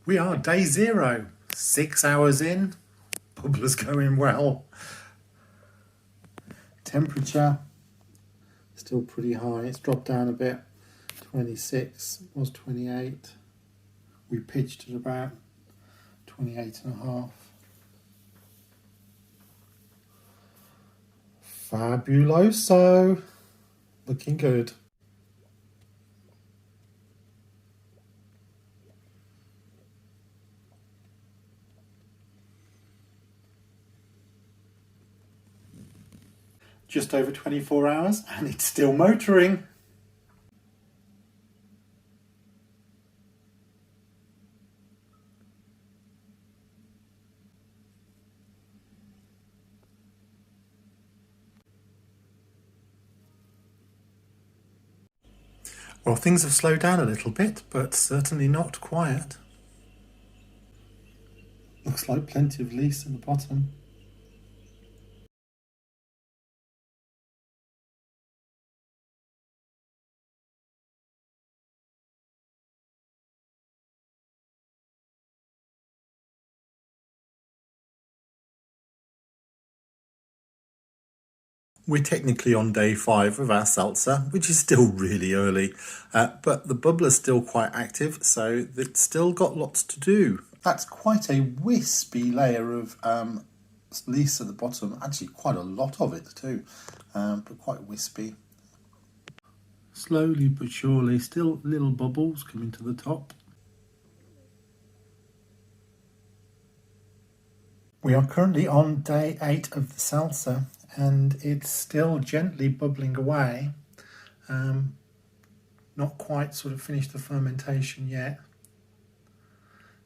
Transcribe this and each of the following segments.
We are day 0, 6 hours in, bubbler's going well. Temperature, still pretty high, it's dropped down a bit, 26, was 28. We pitched at about 28.5. Fabuloso, looking good. Just over 24 hours and it's still motoring. Well, things have slowed down a little bit, but certainly not quiet. Looks like plenty of lease at the bottom. We're technically on day 5 of our seltzer, which is still really early, but the bubbler's still quite active, so it's still got lots to do. That's quite a wispy layer of lease at the bottom, actually quite a lot of it too, but quite wispy. Slowly but surely, still little bubbles coming to the top. We are currently on day 8 of the seltzer and it's still gently bubbling away. Not quite sort of finished the fermentation yet.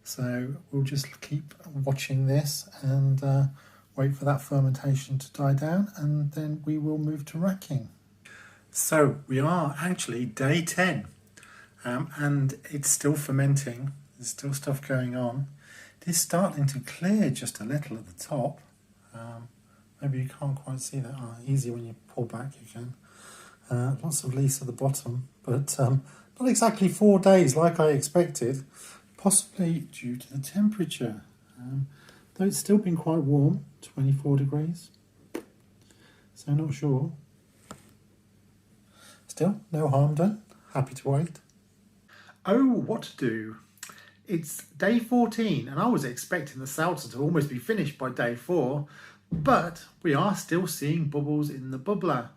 So we'll just keep watching this and wait for that fermentation to die down, and then we will move to racking. So we are actually day 10 and it's still fermenting. There's still stuff going on. It is starting to clear just a little at the top. Maybe you can't quite see that. Oh, easy when you pull back, you can. Lots of lease at the bottom, but not exactly 4 days like I expected, possibly due to the temperature. Though it's still been quite warm, 24 degrees, so not sure. Still, no harm done. Happy to wait. Oh, what to do? It's day 14 and I was expecting the seltzer to almost be finished by day 4, but we are still seeing bubbles in the bubbler.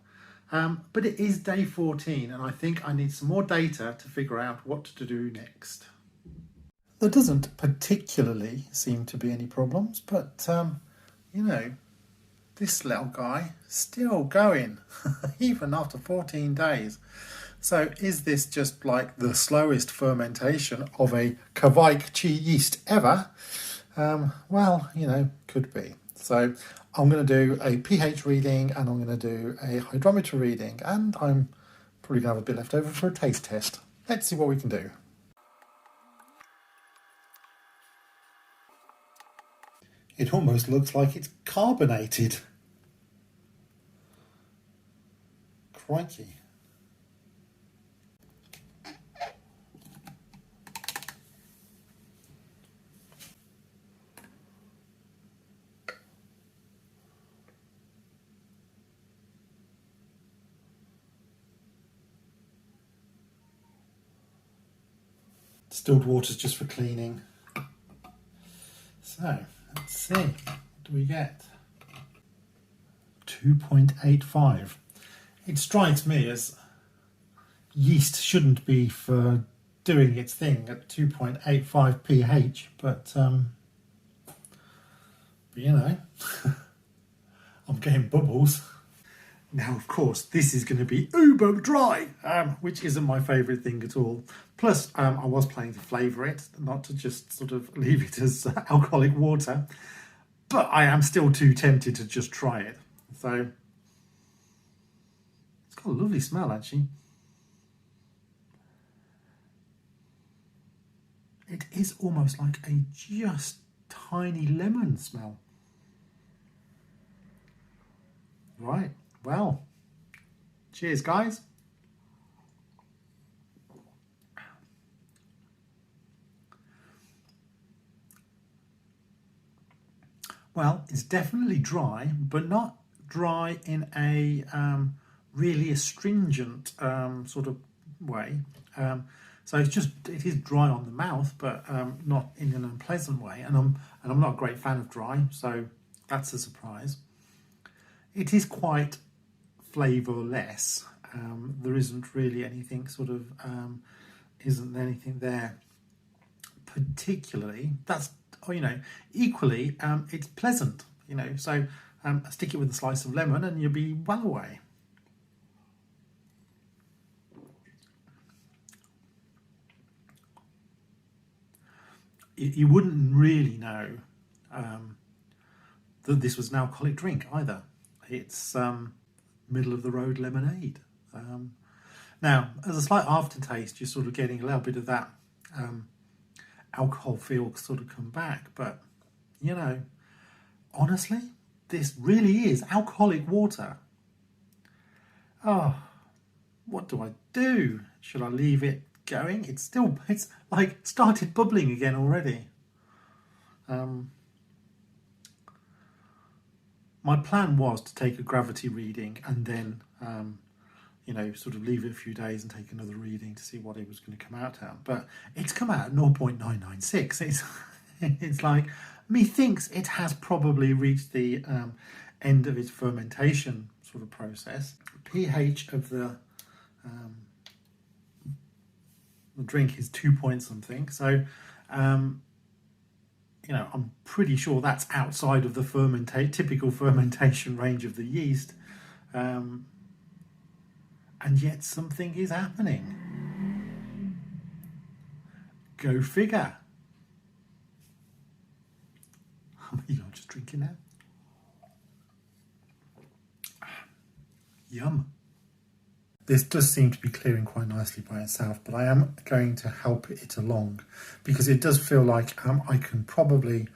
But it is day 14 and I think I need some more data to figure out what to do next. There doesn't particularly seem to be any problems, but you know, this little guy still going even after 14 days. So is this just like the slowest fermentation of a Kveik yeast ever? Well, you know, could be. So I'm going to do a pH reading and I'm going to do a hydrometer reading, and I'm probably going to have a bit left over for a taste test. Let's see what we can do. It almost looks like it's carbonated. Crikey. Distilled water's just for cleaning. So, let's see. What do we get? 2.85. It strikes me as yeast shouldn't be for doing its thing at 2.85 pH, but you know, I'm getting bubbles. Now, of course, this is going to be uber dry, which isn't my favourite thing at all. Plus, I was planning to flavour it, not to just sort of leave it as alcoholic water. But I am still too tempted to just try it. So, it's got a lovely smell, actually. It is almost like a just tiny lemon smell. Right. Well, cheers, guys. Well, it's definitely dry, but not dry in a really astringent sort of way. So it is dry on the mouth, but not in an unpleasant way. And I'm not a great fan of dry, so that's a surprise. It is quite flavourless. There isn't really anything isn't anything there particularly. That's, equally, it's pleasant, so stick it with a slice of lemon and you'll be well away. You wouldn't really know that this was an alcoholic drink either. It's middle of the road lemonade. Now, as a slight aftertaste, you're sort of getting a little bit of that alcohol feel sort of come back. But, honestly, this really is alcoholic water. Oh, what do I do? Should I leave it going? It's like started bubbling again already. My plan was to take a gravity reading and then sort of leave it a few days and take another reading to see what it was going to come out at. But it's come out at 0.996. It's like, methinks it has probably reached the end of its fermentation sort of process. pH of the drink is 2 point something. So, I'm pretty sure that's outside of the typical fermentation range of the yeast. And yet something is happening. Go figure. You're just drinking now. Yum. This does seem to be clearing quite nicely by itself, but I am going to help it along because it does feel like I can probably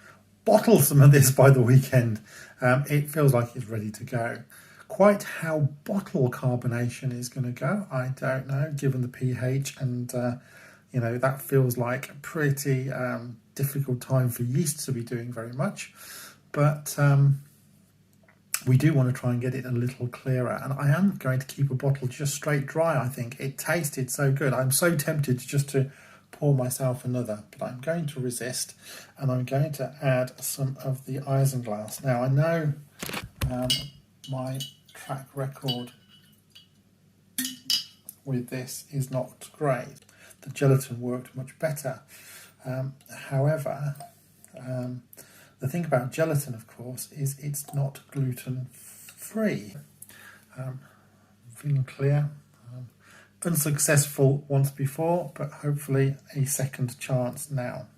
bottle some of this by the weekend. It feels like it's ready to go. Quite how bottle carbonation is going to go, I don't know, given the pH, and that feels like a pretty difficult time for yeast to be doing very much. But we do want to try and get it a little clearer, and I am going to keep a bottle just straight dry. I think it tasted so good. I'm so tempted just to pour myself another, but I'm going to resist, and I'm going to add some of the Isinglass. Now I know my track record with this is not great. The gelatin worked much better. However, the thing about gelatin, of course, is it's not gluten free. Feeling clear. Unsuccessful once before, but hopefully a second chance now.